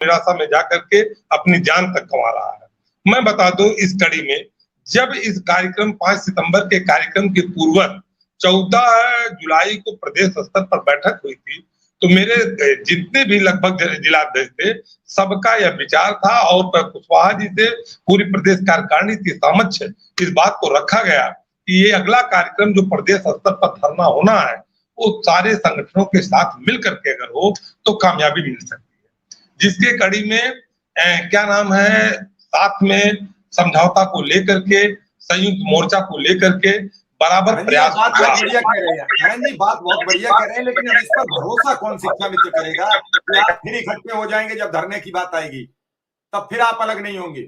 निराशा में जाकर के अपनी जान तक गंवा रहा है। मैं बता दूं, इस कड़ी में जब इस कार्यक्रम 5 सितंबर के कार्यक्रम के पूर्व 14 जुलाई को प्रदेश स्तर पर बैठक हुई थी, तो मेरे जितने भी लगभग जिलाध्यक्ष थे, सबका यह विचार था और कुशवाहा जी से पूरी प्रदेश कार्यकारिणी के समक्ष इस बात को रखा गया कि ये अगला कार्यक्रम जो प्रदेश स्तर पर धरना होना है, वो सारे संगठनों के साथ मिल करके अगर हो तो कामयाबी मिल सकती है। जिसके कड़ी में क्या नाम है, साथ में समझौता को लेकर के, संयुक्त मोर्चा को लेकर के बराबर प्रयास। बात बहुत बढ़िया कह रहे हैं, बात बहुत बढ़िया कह रहे हैं, लेकिन अब इस पर भरोसा कौन शिक्षा मित्र करेगा कि आप फिर इकट्ठे हो जाएंगे जब धरने की बात आएगी, तब फिर आप अलग नहीं होंगे।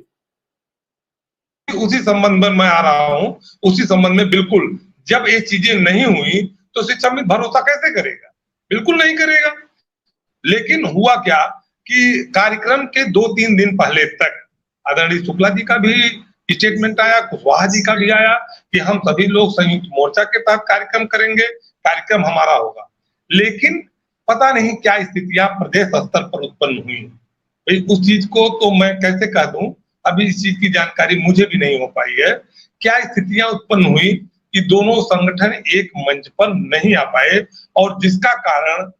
उसी संबंध में मैं आ रहा हूं, उसी संबंध में बिल्कुल जब ये चीजें नहीं हुई तो शिक्षा मित्र भरोसा कैसे करेगा? बिल्कुल नहीं करेगा। लेकिन हुआ क्या कि कार्यक्रम के 2-3 दिन पहले तक आदरणीय शुक्ला जी का भी स्टेटमेंट आया, कुशवाहा जी का भी आया कि हम सभी लोग संयुक्त मोर्चा के तहत कार्यक्रम करेंगे, कार्यक्रम हमारा होगा। लेकिन पता नहीं क्या स्थितियां प्रदेश स्तर पर उत्पन्न हुई, उस चीज को तो मैं कैसे कह दूं, अभी इस चीज की जानकारी मुझे भी नहीं हो पाई है। क्या स्थितियां उत्पन्न हुई कि दोनों संगठन एक मंच पर नहीं आ पाए, और जिसका कारण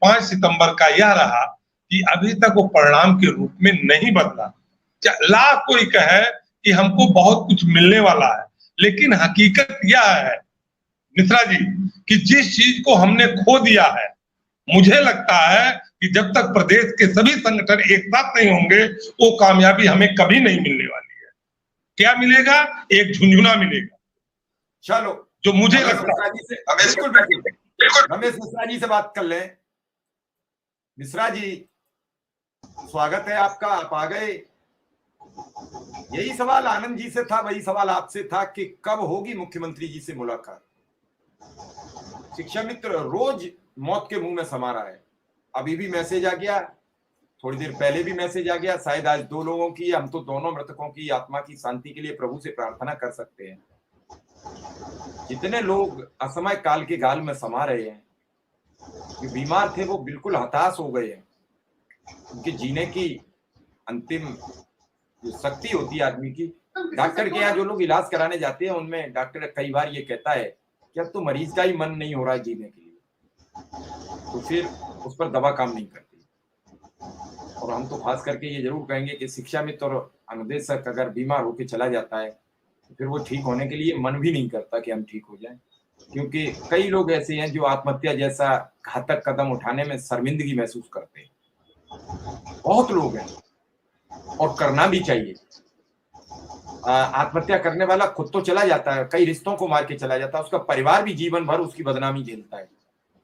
5 सितंबर का यह रहा कि अभी तक वो परिणाम के रूप में नहीं बदला। लाख कोई कहे कि हमको बहुत कुछ मिलने वाला है, लेकिन हकीकत यह है मिश्रा जी कि जिस चीज को हमने खो दिया है, मुझे लगता है कि जब तक प्रदेश के सभी संगठन एक साथ नहीं होंगे, वो कामयाबी हमें कभी नहीं मिलने वाली है। क्या मिलेगा? एक झुंझुना मिलेगा। चलो, जो मुझे लगता है रमेश मिश्रा जी से बात कर लें। मिश्रा जी, स्वागत है आपका, आप आ गए। यही सवाल आनंद जी से था, वही सवाल आपसे था कि कब होगी मुख्यमंत्री जी से मुलाकात। शिक्षा मित्र रोज मौत के मुंह में समा रहा है। अभी भी मैसेज आ गया, थोड़ी देर पहले भी मैसेज आ गया, शायद आज 2 लोगों की, हम तो दोनों मृतकों की आत्मा की शांति के लिए प्रभु से प्रार्थना कर सकते हैं। जितने लोग असमय काल के गाल में समा रहे हैं, जो बीमार थे वो बिल्कुल हताश हो गए हैं। उनके जीने की अंतिम जो शक्ति होती है आदमी की, डॉक्टर के यहाँ जो लोग इलाज कराने जाते हैं उनमें डॉक्टर कई बार ये कहता है कि अब तो मरीज का ही मन नहीं हो रहा है जीने के लिए, तो फिर उस पर दवा काम नहीं करती। और हम तो खास करके ये जरूर कहेंगे कि शिक्षा मित्र और अनुदेशक अगर बीमार होकर चला जाता है तो फिर वो ठीक होने के लिए मन भी नहीं करता कि हम ठीक हो जाएं, क्योंकि कई लोग ऐसे हैं जो आत्महत्या जैसा घातक कदम उठाने में शर्मिंदगी महसूस करते हैं। बहुत लोग हैं और करना भी चाहिए। आत्महत्या करने वाला खुद तो चला जाता है, कई रिश्तों को मार के चला जाता है, उसका परिवार भी जीवन भर उसकी बदनामी झेलता है।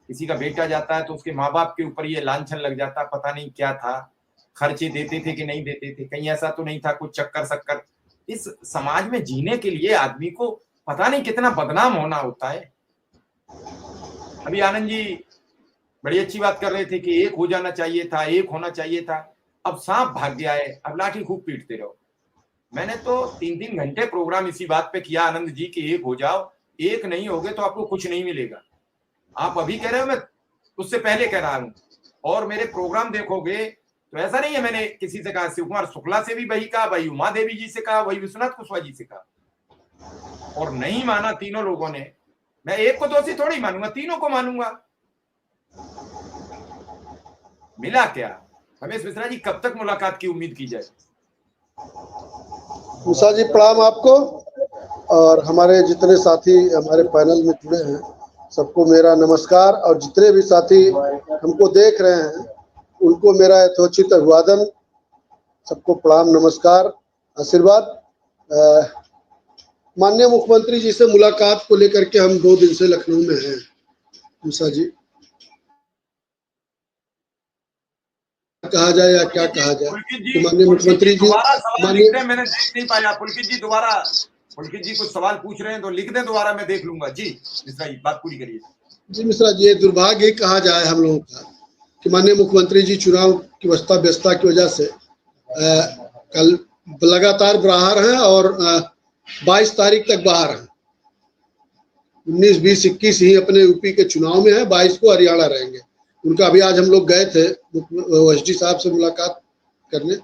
किसी का बेटा जाता है तो उसके माँ बाप के ऊपर ये लांछन लग जाता है, पता नहीं क्या था, खर्चे देते थे कि नहीं देते थे, कहीं ऐसा तो नहीं था कुछ चक्कर शक्कर। इस समाज में जीने के लिए आदमी को पता नहीं कितना बदनाम होना होता है। अभी आनंद जी बड़ी अच्छी बात कर रहे थे कि एक हो जाना चाहिए था, एक होना चाहिए था। अब सांप भाग गया है, अब लाठी खूब पीटते रहो। मैंने तो 3-3 घंटे प्रोग्राम इसी बात पे किया आनंद जी कि एक हो जाओ, एक नहीं होगे तो आपको कुछ नहीं मिलेगा। आप अभी कह रहे हो, मैं उससे पहले कह रहा हूं, और मेरे प्रोग्राम देखोगे तो ऐसा नहीं है मैंने किसी से कहा, शिव कुमार शुक्ला से भी वही कहा, वही उमा देवी जी से कहा, वही विश्वनाथ कुशवाहा जी से कहा, और नहीं माना तीनों लोगों ने। मैं एक को दोषी थोड़ी मानूंगा, तीनों को मानूंगा। मिला क्या? रमेश मिश्रा जी, कब तक मुलाकात की उम्मीद की जाए? उषा जी प्रणाम आपको, और हमारे जितने साथी हमारे पैनल में जुड़े हैं सबको मेरा नमस्कार, और जितने भी साथी हमको देख रहे हैं उनको मेरा यथोचित अभिवादन। सबको प्रणाम, नमस्कार, आशीर्वाद। माननीय मुख्यमंत्री जी से मुलाकात को लेकर के हम 2 दिन से लखनऊ में हैं। उषा जी, कहा जाए या क्या कहा जाए, तो माननीय मुख्यमंत्री जी मैंने देख नहीं पाया। पुलकित जी दोबारा, पुलकित जी कुछ सवाल पूछ रहे हैं तो लिख दें दोबारा, मैं देख लूंगा। जी मिश्रा जी, बात पूरी करिए। जी मिश्रा जी, ये दुर्भाग्य कहा जाए हम लोगों का कि माननीय मुख्यमंत्री जी चुनाव की व्यस्तता की वजह से कल लगातार बाहर हैं, और 22 तारीख तक बाहर हैं। 19, 20, 21 ही अपने यूपी के चुनाव में है, 22 को हरियाणा रहेंगे। उनका अभी आज हम लोग गए थे एसडी साहब से मुलाकात करने,